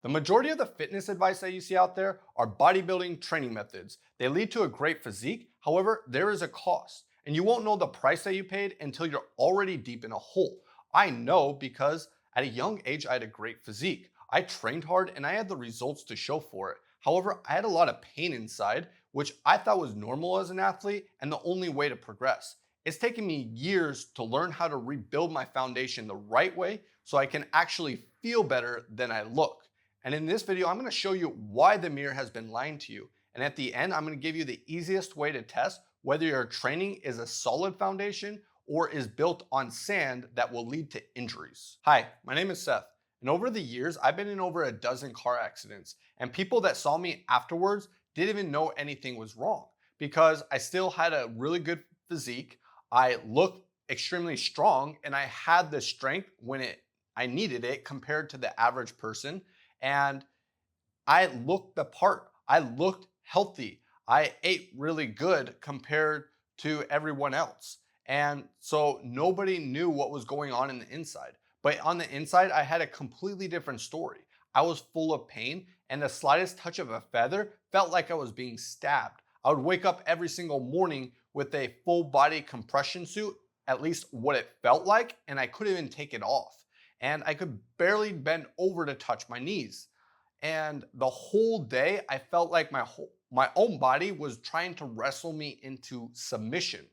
The majority of the fitness advice that you see out there are bodybuilding training methods. They lead to a great physique, however, there is a cost, and you won't know the price that you paid until you're already deep in a hole. I know because at a young age, I had a great physique. I trained hard and I had the results to show for it. However, I had a lot of pain inside, which I thought was normal as an athlete and the only way to progress. It's taken me years to learn how to rebuild my foundation the right way so I can actually feel better than I look. And in this video, I'm gonna show you why the mirror has been lying to you. And at the end, I'm gonna give you the easiest way to test whether your training is a solid foundation or is built on sand that will lead to injuries. Hi, my name is Seth. And over the years, I've been in over a dozen car accidents. And people that saw me afterwards didn't even know anything was wrong because I still had a really good physique. I looked extremely strong and I had the strength when I needed it compared to the average person. And I looked the part. I looked healthy. I ate really good compared to everyone else. And so nobody knew what was going on in the inside. But on the inside, I had a completely different story. I was full of pain, and the slightest touch of a feather felt like I was being stabbed. I would wake up every single morning with a full body compression suit, at least what it felt like, and I couldn't even take it off. And I could barely bend over to touch my knees. And the whole day, I felt like my own body was trying to wrestle me into submission.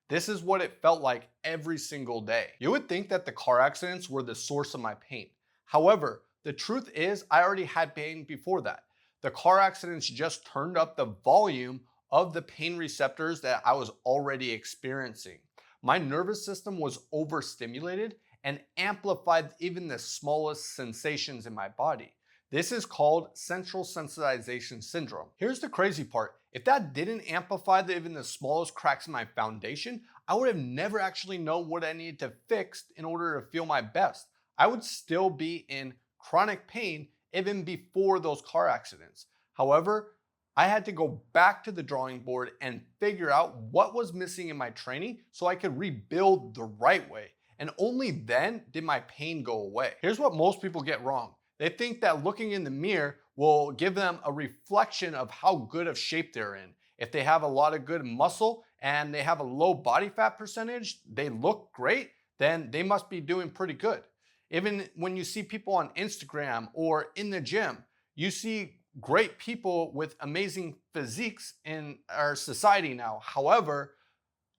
This is what it felt like every single day. You would think that the car accidents were the source of my pain. However, the truth is I already had pain before that. The car accidents just turned up the volume of the pain receptors that I was already experiencing. My nervous system was overstimulated and amplified even the smallest sensations in my body. This is called central sensitization syndrome. Here's the crazy part. If that didn't amplify even the smallest cracks in my foundation, I would have never actually known what I needed to fix in order to feel my best. I would still be in chronic pain even before those car accidents. However, I had to go back to the drawing board and figure out what was missing in my training so I could rebuild the right way. And only then did my pain go away. Here's what most people get wrong. They think that looking in the mirror will give them a reflection of how good of shape they're in. If they have a lot of good muscle and they have a low body fat percentage, they look great, then they must be doing pretty good. Even when you see people on Instagram or in the gym, you see great people with amazing physiques in our society now. However,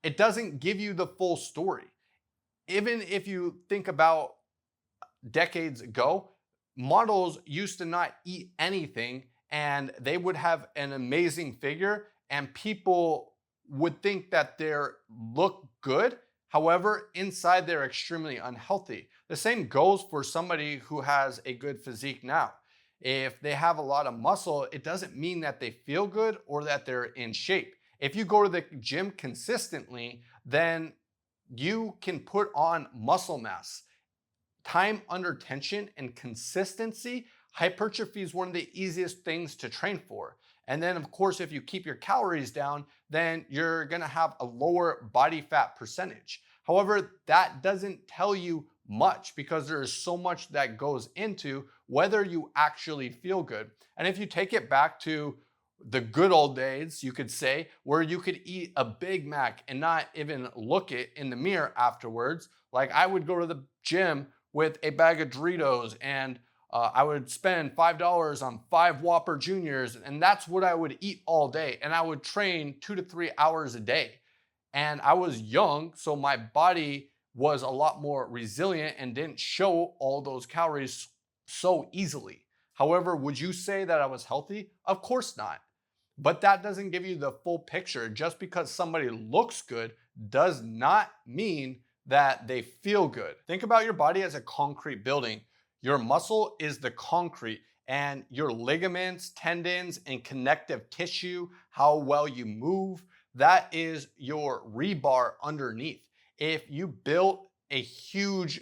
it doesn't give you the full story. Even if you think about decades ago, models used to not eat anything and they would have an amazing figure and people would think that they look good. However, inside they're extremely unhealthy. The same goes for somebody who has a good physique now. If they have a lot of muscle, it doesn't mean that they feel good or that they're in shape. If you go to the gym consistently, then you can put on muscle mass. Time under tension and consistency, hypertrophy is one of the easiest things to train for. And then, of course, if you keep your calories down, then you're gonna have a lower body fat percentage. However, that doesn't tell you much because there is so much that goes into whether you actually feel good. And if you take it back to the good old days, you could say, where you could eat a Big Mac and not even look it in the mirror afterwards. Like I would go to the gym with a bag of Doritos and I would spend $5 on 5 Whopper Juniors, and that's what I would eat all day. And I would train 2 to 3 hours a day. And I was young, so my body was a lot more resilient and didn't show all those calories so easily. However, would you say that I was healthy? Of course not. But that doesn't give you the full picture. Just because somebody looks good does not mean that they feel good. Think about your body as a concrete building. Your muscle is the concrete, and your ligaments, tendons, and connective tissue, how well you move, that is your rebar underneath. If you built a huge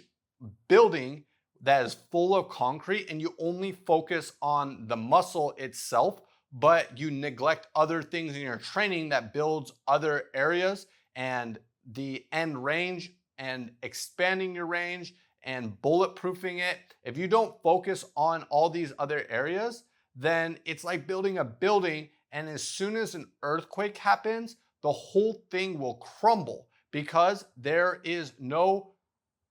building that is full of concrete and you only focus on the muscle itself, but you neglect other things in your training that builds other areas and the end range and expanding your range and bulletproofing it, if you don't focus on all these other areas, then it's like building a building, and as soon as an earthquake happens, the whole thing will crumble because there is no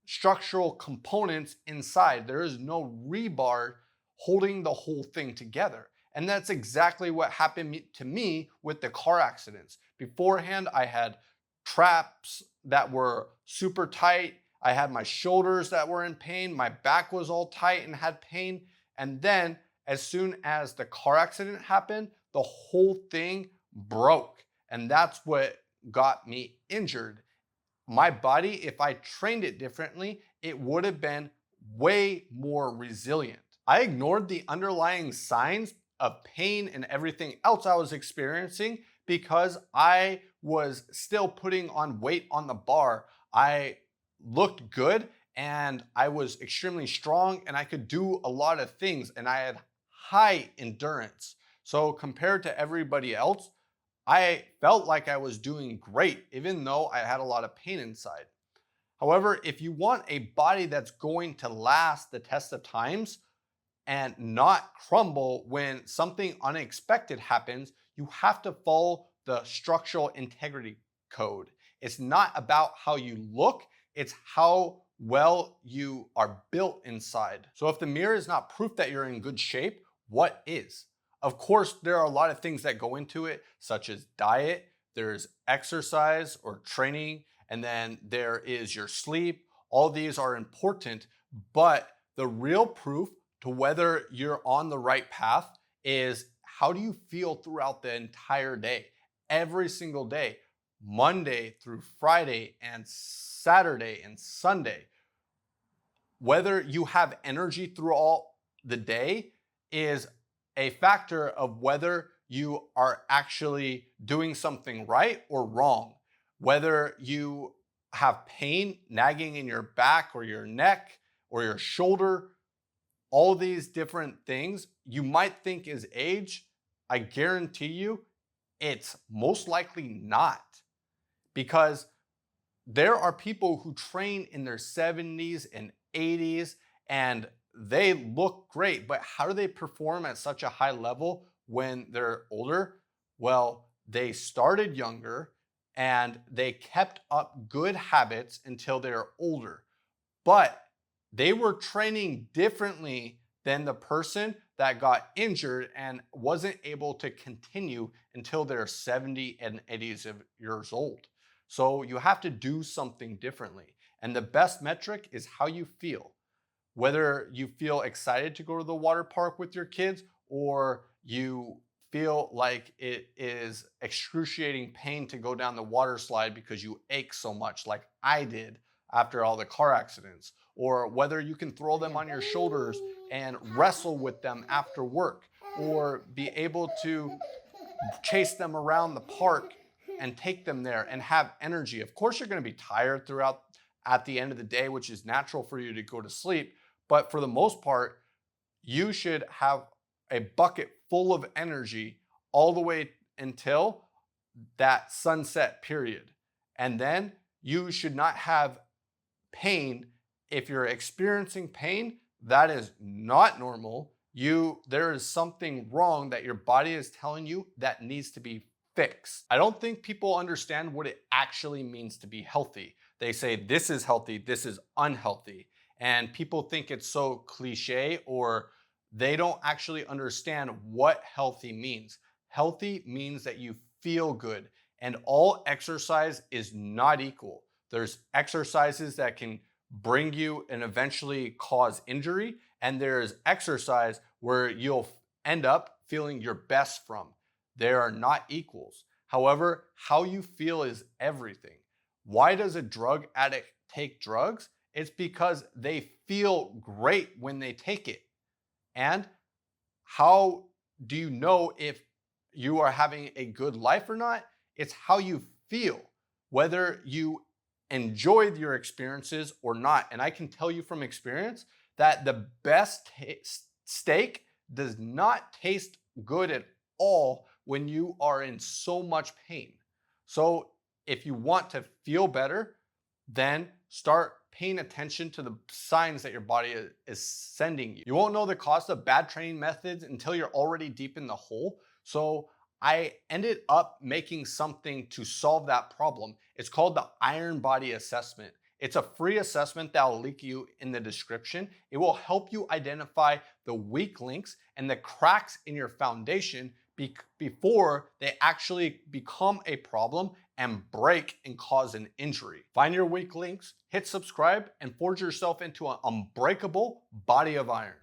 structural components inside. There is no rebar holding the whole thing together. And that's exactly what happened to me with the car accidents. Beforehand, I had traps that were super tight. I had my shoulders that were in pain. My back was all tight and had pain. And then, as soon as the car accident happened, the whole thing broke. And that's what got me injured. My body, if I trained it differently, it would have been way more resilient. I ignored the underlying signs of pain and everything else I was experiencing because I was still putting on weight on the bar. I looked good and I was extremely strong and I could do a lot of things and I had high endurance. So compared to everybody else, I felt like I was doing great, even though I had a lot of pain inside. However, if you want a body that's going to last the test of times and not crumble when something unexpected happens, you have to follow the structural integrity code. It's not about how you look, it's how well you are built inside. So if the mirror is not proof that you're in good shape, what is? Of course, there are a lot of things that go into it, such as diet, there's exercise or training, and then there is your sleep. All these are important, but the real proof to whether you're on the right path is how do you feel throughout the entire day, every single day, Monday through Friday and Saturday and Sunday. Whether you have energy through all the day is a factor of whether you are actually doing something right or wrong. Whether you have pain nagging in your back or your neck or your shoulder, all these different things you might think is age, I guarantee you it's most likely not. Because there are people who train in their 70s and 80s and they look great, but how do they perform at such a high level when they're older? Well, they started younger and they kept up good habits until they're older. But they were training differently than the person that got injured and wasn't able to continue until they're 70 and 80 years old. So you have to do something differently. And the best metric is how you feel. Whether you feel excited to go to the water park with your kids or you feel like it is excruciating pain to go down the water slide because you ache so much like I did after all the car accidents, or whether you can throw them on your shoulders and wrestle with them after work, or be able to chase them around the park and take them there and have energy. Of course, you're going to be tired throughout at the end of the day, which is natural for you to go to sleep. But for the most part, you should have a bucket full of energy all the way until that sunset period. And then you should not have pain. If you're experiencing pain, that is not normal. There is something wrong that your body is telling you that needs to be fixed. I don't think people understand what it actually means to be healthy. They say this is healthy, this is unhealthy. And people think it's so cliche, or they don't actually understand what healthy means. Healthy means that you feel good, and all exercise is not equal. There's exercises that can bring you and eventually cause injury, and there's exercise where you'll end up feeling your best from. They are not equals. However, how you feel is everything. Why does a drug addict take drugs? It's because they feel great when they take it. And how do you know if you are having a good life or not? It's how you feel, whether you enjoyed your experiences or not. And I can tell you from experience that the best steak does not taste good at all when you are in so much pain. So if you want to feel better, then start paying attention to the signs that your body is sending you. You won't know the cost of bad training methods until you're already deep in the hole. So I ended up making something to solve that problem. It's called the Iron Body Assessment. It's a free assessment that will link you in the description. It will help you identify the weak links and the cracks in your foundation before they actually become a problem and break and cause an injury. Find your weak links, hit subscribe, and forge yourself into an unbreakable body of iron.